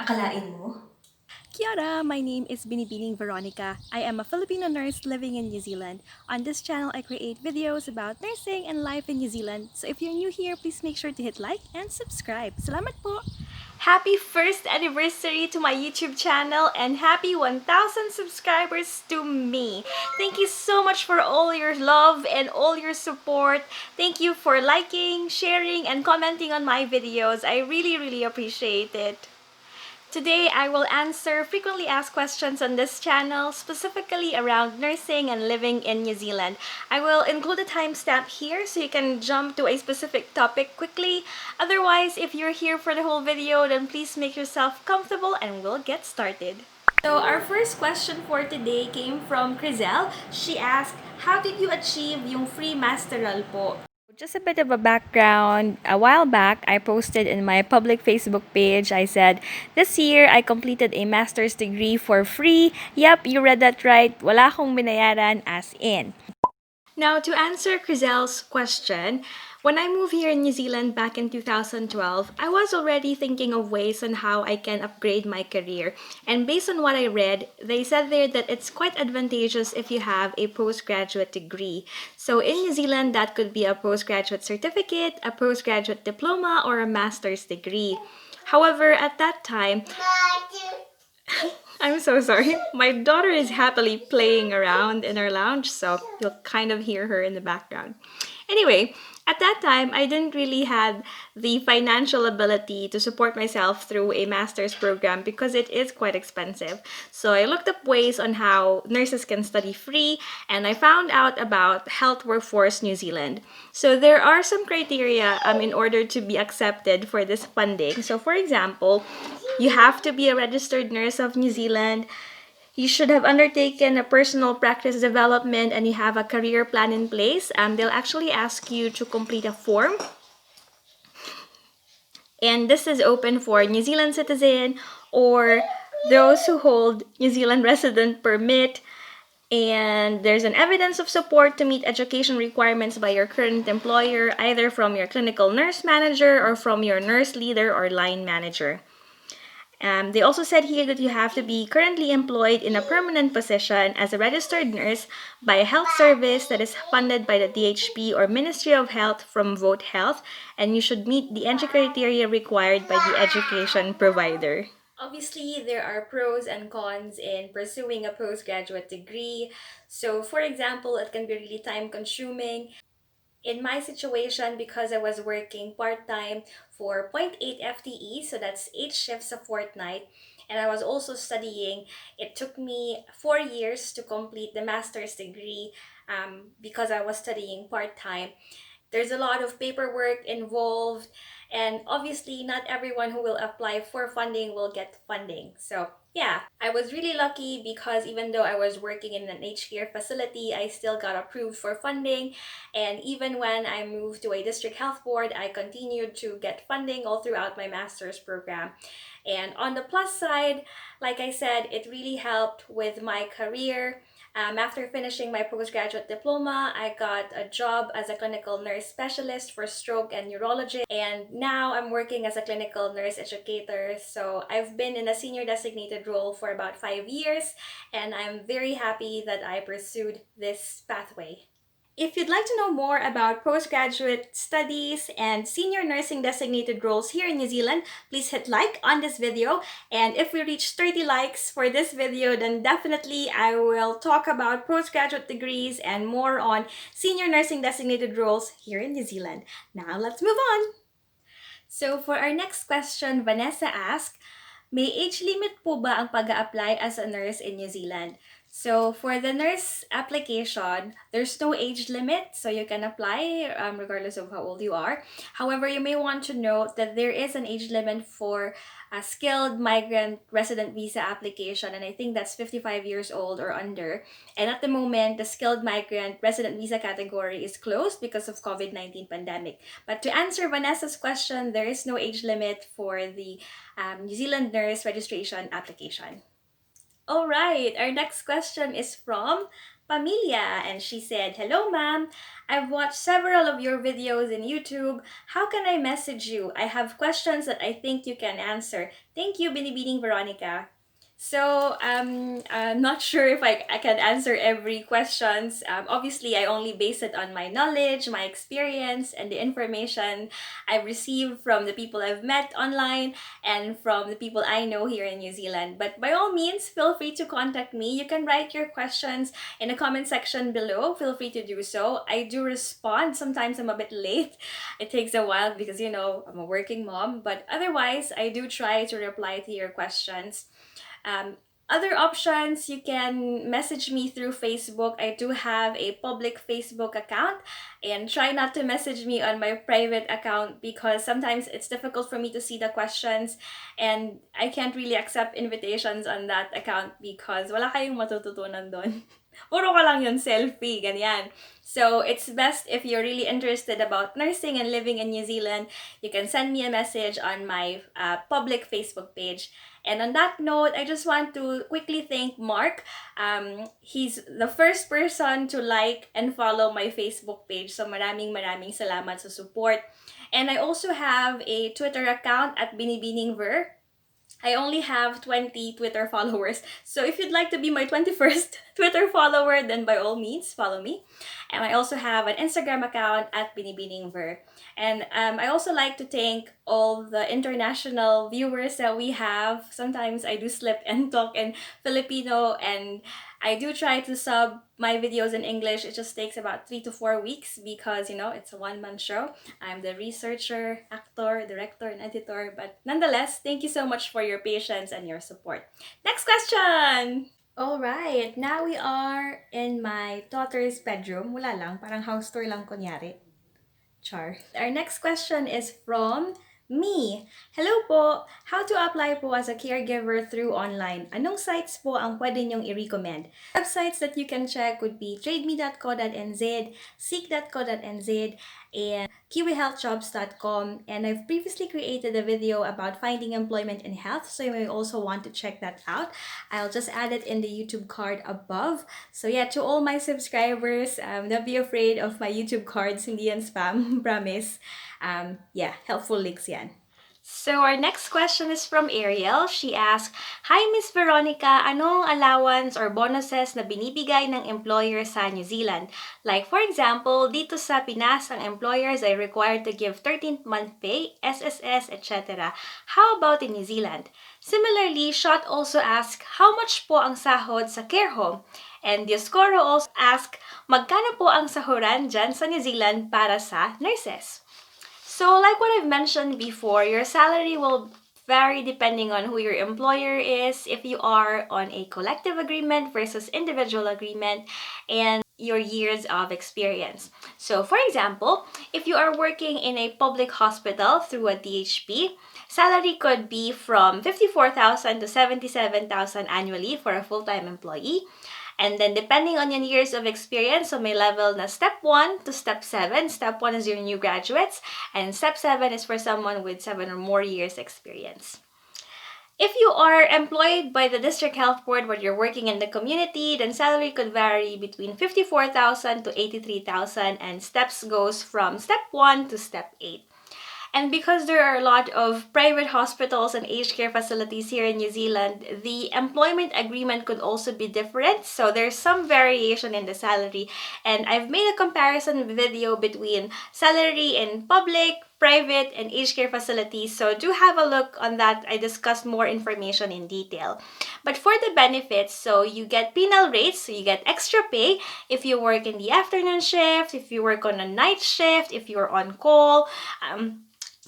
Akalain mo? Kia ora, my name is Binibining Veronica. I am a Filipino nurse living in New Zealand. On this channel, I create videos about nursing and life in New Zealand. So if you're new here, please make sure to hit like and subscribe. Salamat po! Happy first anniversary to my YouTube channel and happy 1,000 subscribers to me. Thank you so much for all your love and all your support. Thank you for liking, sharing, and commenting on my videos. I really appreciate it. Today, I will answer frequently asked questions on this channel, specifically around nursing and living in New Zealand. I will include a timestamp here so you can jump to a specific topic quickly. Otherwise, if you're here for the whole video, then please make yourself comfortable and we'll get started. So our first question for today came from Crizel. She asked, how did you achieve yung free masteral po? Just a bit of a background. A while back, I posted in my public Facebook page, I said, this year, I completed a master's degree for free. Yep, you read that right. Wala akong binayaran as in. Now, to answer Crizel's question, when I moved here in New Zealand back in 2012, I was already thinking of ways on how I can upgrade my career. And based on what I read, they said there that it's quite advantageous if you have a postgraduate degree. So in New Zealand, that could be a postgraduate certificate, a postgraduate diploma, or a master's degree. However, at that time, I'm so sorry. My daughter is happily playing around in our lounge, so you'll kind of hear her in the background. Anyway, at that time, I didn't really have the financial ability to support myself through a master's program because it is quite expensive. So I looked up ways on how nurses can study free, and I found out about Health Workforce New Zealand. So there are some criteria in order to be accepted for this funding. So for example, you have to be a registered nurse of New Zealand. You should have undertaken a personal practice development and you have a career plan in place. They'll actually ask you to complete a form. And this is open for New Zealand citizen or those who hold New Zealand resident permit. And there's an evidence of support to meet education requirements by your current employer, either from your clinical nurse manager or from your nurse leader or line manager. They also said here that you have to be currently employed in a permanent position as a registered nurse by a health service that is funded by the DHP or Ministry of Health from Vote Health, and you should meet the entry criteria required by the education provider. Obviously, there are pros and cons in pursuing a postgraduate degree. So, for example, it can be really time-consuming. In my situation, because I was working part-time for zero point 0.8 FTE, so that's 8 shifts a fortnight, and I was also studying, it took me 4 years to complete the master's degree because I was studying part-time. There's a lot of paperwork involved, and obviously not everyone who will apply for funding will get funding. So yeah, I was really lucky because even though I was working in an aged care facility, I still got approved for funding. And even when I moved to a district health board, I continued to get funding all throughout my master's program. And on the plus side, like I said, it really helped with my career. After finishing my postgraduate diploma, I got a job as a clinical nurse specialist for stroke and neurology, and now I'm working as a clinical nurse educator. So I've been in a senior designated role for about 5 years, and I'm very happy that I pursued this pathway. If you'd like to know more about postgraduate studies and senior nursing designated roles here in New Zealand, please hit like on this video. And if we reach 30 likes for this video, then definitely I will talk about postgraduate degrees and more on senior nursing designated roles here in New Zealand. Now let's move on. So for our next question, Vanessa asked, may age limit po ba ang pag-a-apply as a nurse in New Zealand? So for the nurse application, there's no age limit, so you can apply regardless of how old you are. However, you may want to note that there is an age limit for a skilled migrant resident visa application, and I think that's 55 years old or under. And at the moment, the skilled migrant resident visa category is closed because of COVID-19 pandemic. But to answer Vanessa's question, there is no age limit for the New Zealand nurse registration application. All right, our next question is from Pamilia, and she said, "Hello ma'am, I've watched several of your videos in YouTube. How can I message you? I have questions that I think you can answer. Thank you, Binibining Veronica." So I'm not sure if I can answer every questions. Obviously, I only base it on my knowledge, my experience, and the information I've received from the people I've met online and from the people I know here in New Zealand. But by all means, feel free to contact me. You can write your questions in the comment section below. Feel free to do so. I do respond. Sometimes I'm a bit late. It takes a while because, you know, I'm a working mom. But otherwise, I do try to reply to your questions. Other options, you can message me through Facebook. I do have a public Facebook account, and try not to message me on my private account because sometimes it's difficult for me to see the questions and I can't really accept invitations on that account because wala kayong matututunan doon. Puro ka lang yun selfie, ganyan. So it's best if you're really interested about nursing and living in New Zealand, you can send me a message on my public Facebook page. And on that note, I just want to quickly thank Mark. He's the first person to like and follow my Facebook page. So maraming salamat sa support. And I also have a Twitter account at @BiniBiningVer. I only have 20 Twitter followers. So if you'd like to be my 21st Twitter follower, then by all means, follow me. And I also have an Instagram account at @BiniBiningVer. And I also like to thank all the international viewers that we have. Sometimes I do slip and talk in Filipino, and I do try to sub my videos in English. It just takes about 3 to 4 weeks because, you know, it's a one-man show. I'm the researcher, actor, director, and editor. But nonetheless, thank you so much for your patience and your support. Next question! Alright, now we are in my daughter's bedroom. Wala lang, parang house tour lang kunyari. Char. Our next question is from me. Hello po! How to apply po as a caregiver through online? Anong sites po ang pwede nyong i-recommend? Websites that you can check would be trademe.co.nz, seek.co.nz, and kiwihealthjobs.com. And I've previously created a video about finding employment in health, so you may also want to check that out. I'll just add it in the YouTube card above. So yeah, to all my subscribers, don't be afraid of my YouTube cards, hindi yan spam, promise. Yeah, helpful links yan. So our next question is from Ariel. She asked, "Hi Miss Veronica, anong allowance or bonuses na binibigay ng employer sa New Zealand? Like for example, dito sa Pinas, ang employers are required to give 13th month pay, SSS, etc. How about in New Zealand?" Similarly, Shot also asked, "How much po ang sahod sa care home?" And Dioscoro also asked, "Magkano po ang sahuran dyan sa New Zealand para sa nurses?" So like what I've mentioned before, your salary will vary depending on who your employer is, if you are on a collective agreement versus individual agreement, and your years of experience. So for example, if you are working in a public hospital through a DHP, salary could be from 54,000 to 77,000 annually for a full-time employee. And then depending on your years of experience, so may level na step 1 to step 7. Step 1 is your new graduates, and step 7 is for someone with 7 or more years experience. If you are employed by the District Health Board where you're working in the community, then salary could vary between 54,000 to 83,000, and steps goes from step 1 to step 8. And because there are a lot of private hospitals and aged care facilities here in New Zealand, the employment agreement could also be different. So there's some variation in the salary. And I've made a comparison video between salary in public, private, and aged care facilities. So do have a look on that. I discussed more information in detail. But for the benefits, so you get penal rates, so you get extra pay if you work in the afternoon shift, if you work on a night shift, if you're on call,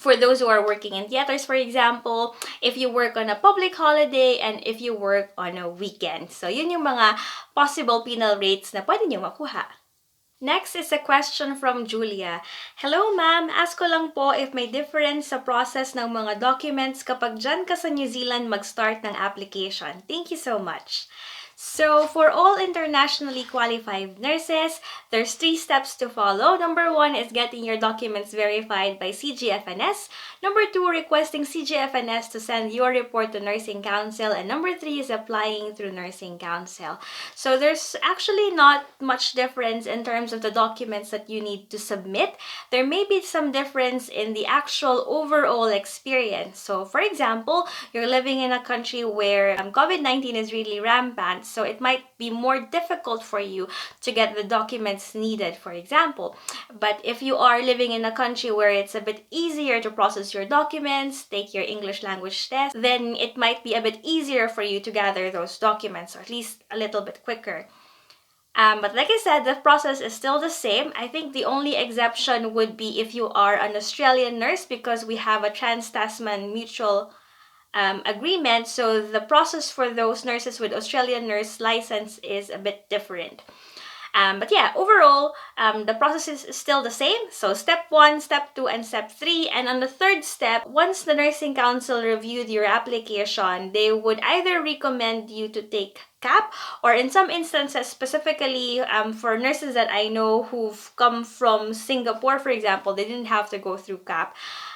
for those who are working in theaters, for example, if you work on a public holiday, and if you work on a weekend. So yun yung mga possible penal rates na pwede nyo makuha. Next is a question from Julia. Hello ma'am, ask ko lang po if may difference sa process ng mga documents kapag dyan ka sa New Zealand mag-start ng application. Thank you so much. So for all internationally qualified nurses, there's 3 steps to follow. Number 1 is getting your documents verified by CGFNS. Number 2, requesting CGFNS to send your report to Nursing Council. And number 3 is applying through Nursing Council. So there's actually not much difference in terms of the documents that you need to submit. There may be some difference in the actual overall experience. So for example, you're living in a country where COVID-19 is really rampant, so it might be more difficult for you to get the documents needed, for example. But if you are living in a country where it's a bit easier to process your documents, take your English language test, then it might be a bit easier for you to gather those documents, or at least a little bit quicker. But like I said, the process is still the same. I think the only exception would be if you are an Australian nurse, because we have a Trans-Tasman mutual agreement, so the process for those nurses with Australian nurse license is a bit different. But yeah, overall, the process is still the same. So step 1, step 2, and step 3. And on the third step, once the Nursing Council reviewed your application, they would either recommend you to take CAP, or in some instances, specifically for nurses that I know who've come from Singapore, for example, they didn't have to go through CAP.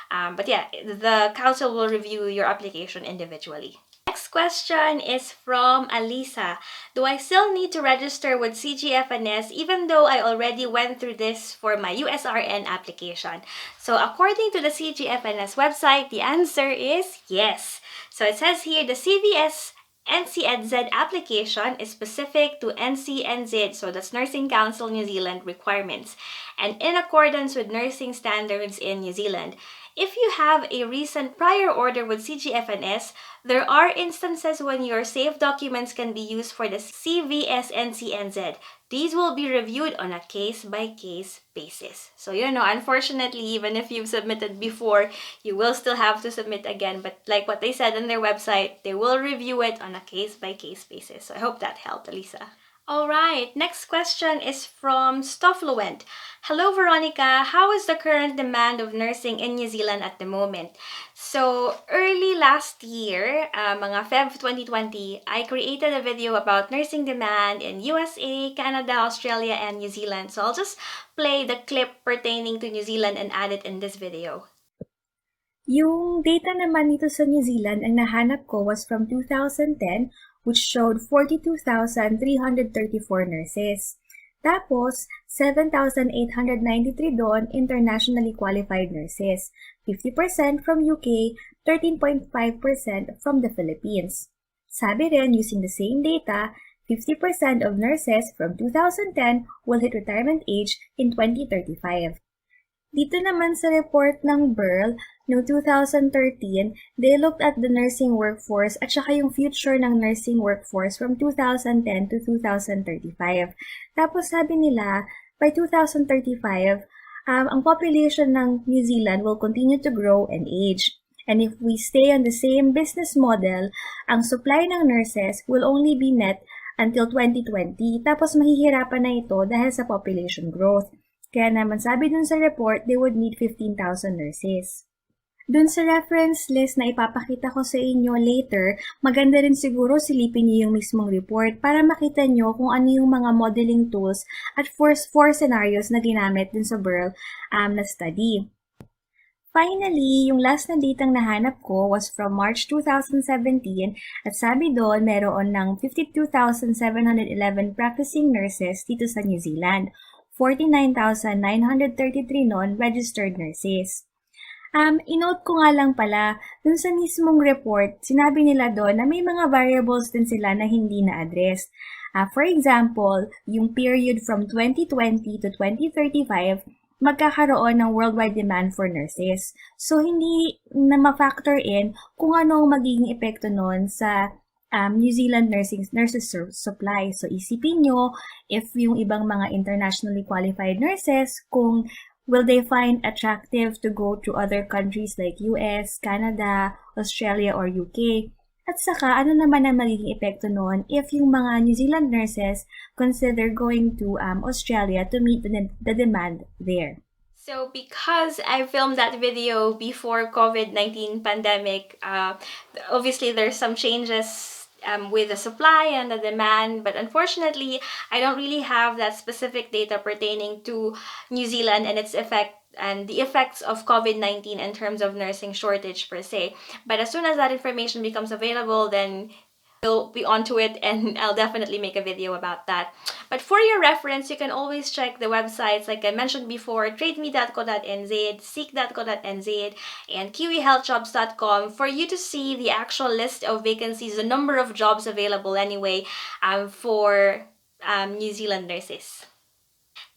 But yeah, the council will review your application individually. Next question is from Alisa. Do I still need to register with CGFNS even though I already went through this for my USRN application? So according to the CGFNS website, the answer is yes. So it says here the CVS 𝐬𝐤𝐸𝐷𝐷 application is specific to NCNZ, so that's Nursing Council New Zealand requirements, and in accordance with nursing standards in New Zealand. If you have a recent prior order with CGFNS, there are instances when your saved documents can be used for the CVS NCNZ. These will be reviewed on a case-by-case basis. So, unfortunately, even if you've submitted before, you will still have to submit again. But like what they said on their website, they will review it on a case-by-case basis. So I hope that helped, Alisa. Alright, next question is from Stoffluent. Hello Veronica, how is the current demand of nursing in New Zealand at the moment? So early last year, mga Feb 2020, I created a video about nursing demand in USA, Canada, Australia, and New Zealand. So I'll just play the clip pertaining to New Zealand and add it in this video. Yung data naman dito sa New Zealand ang nahanap ko was from 2010, which showed 42,334 nurses. Tapos, 7,893 doon internationally qualified nurses, 50% from UK, 13.5% from the Philippines. Sabi rin, using the same data, 50% of nurses from 2010 will hit retirement age in 2035. Dito naman sa report ng BERL, noong 2013, they looked at the nursing workforce at saka yung future ng nursing workforce from 2010 to 2035. Tapos sabi nila, by 2035, ang population ng New Zealand will continue to grow and age. And if we stay on the same business model, ang supply ng nurses will only be met until 2020. Tapos mahihirapan na ito dahil sa population growth. Kaya naman sabi dun sa report, they would need 15,000 nurses. Dun sa reference list na ipapakita ko sa inyo later, maganda rin siguro silipin niyo yung mismong report para makita nyo kung ano yung mga modeling tools at four scenarios na ginamit dun sa BERL na study. Finally, yung last na datang nahanap ko was from March 2017 at sabi doon meron ng 52,711 practicing nurses dito sa New Zealand. 49,933 non-registered nurses. Inote ko nga lang pala, dun sa mismong report, sinabi nila doon na may mga variables din sila na hindi na-address. For example, yung period from 2020 to 2035, magkakaroon ng worldwide demand for nurses. So, hindi na ma-factor in kung ano ang magiging epekto noon sa New Zealand nurses supply. So, isipin nyo, if yung ibang mga internationally qualified nurses, kung will they find attractive to go to other countries like US, Canada, Australia, or UK? At saka, ano naman ang magiging epekto noon if yung mga New Zealand nurses consider going to Australia to meet the demand there? So because I filmed that video before COVID-19 pandemic, obviously there's some changes with the supply and the demand, but unfortunately, I don't really have that specific data pertaining to New Zealand and its effect and the effects of COVID-19 in terms of nursing shortage per se. But as soon as that information becomes available, then we'll be onto it and I'll definitely make a video about that. But for your reference, you can always check the websites like I mentioned before, trademe.co.nz, seek.co.nz, and kiwihealthjobs.com for you to see the actual list of vacancies, the number of jobs available anyway for New Zealand nurses.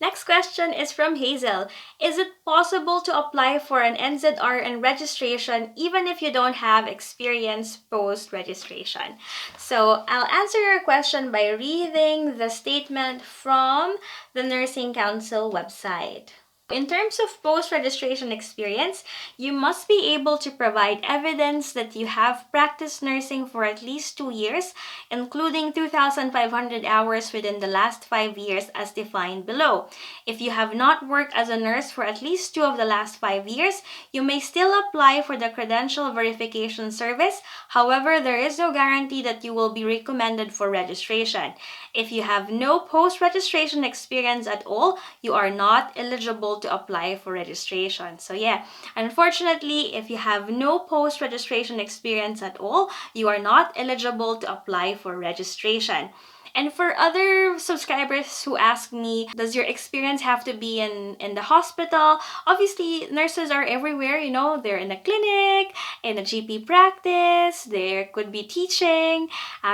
Next question is from Hazel. Is it possible to apply for an NZRN registration even if you don't have experience post-registration? So I'll answer your question by reading the statement from the Nursing Council website. In terms of post-registration experience, you must be able to provide evidence that you have practiced nursing for at least 2 years, including 2,500 hours within the last 5 years as defined below. If you have not worked as a nurse for at least 2 of the last 5 years, you may still apply for the credential verification service. However, there is no guarantee that you will be recommended for registration. If you have no post-registration experience at all, you are not eligible to apply for registration. So yeah, unfortunately, if you have no post-registration experience at all, you are not eligible to apply for registration. And for other subscribers who ask me, does your experience have to be in the hospital? Obviously, nurses are everywhere, you know, they're in a clinic, in a GP practice, there could be teaching,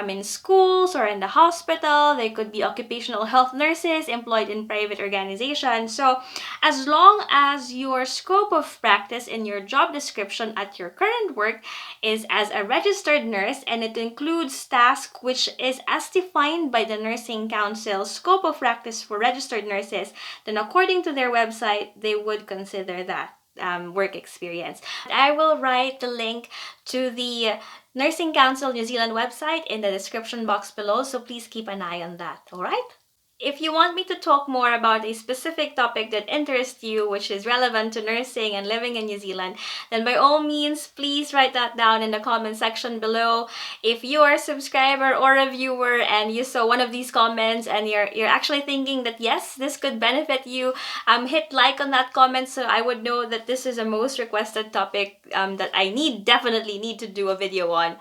in schools or in the hospital, there could be occupational health nurses employed in private organizations. So as long as your scope of practice in your job description at your current work is as a registered nurse and it includes tasks which is as defined by the Nursing Council scope of practice for registered nurses, then according to their website, they would consider that work experience. I will write the link to the Nursing Council New Zealand website in the description box below, so please keep an eye on that, alright? If you want me to talk more about a specific topic that interests you, which is relevant to nursing and living in New Zealand, then by all means, please write that down in the comment section below. If you are a subscriber or a viewer and you saw one of these comments and you're actually thinking that yes, this could benefit you, hit like on that comment so I would know that this is a most requested topic that I definitely need to do a video on.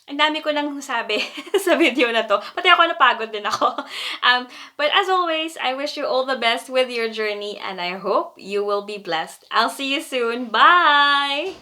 Ang dami ko nang sabi sa video na to. Pati ako napagod din ako. But as always, I wish you all the best with your journey and I hope you will be blessed. I'll see you soon. Bye!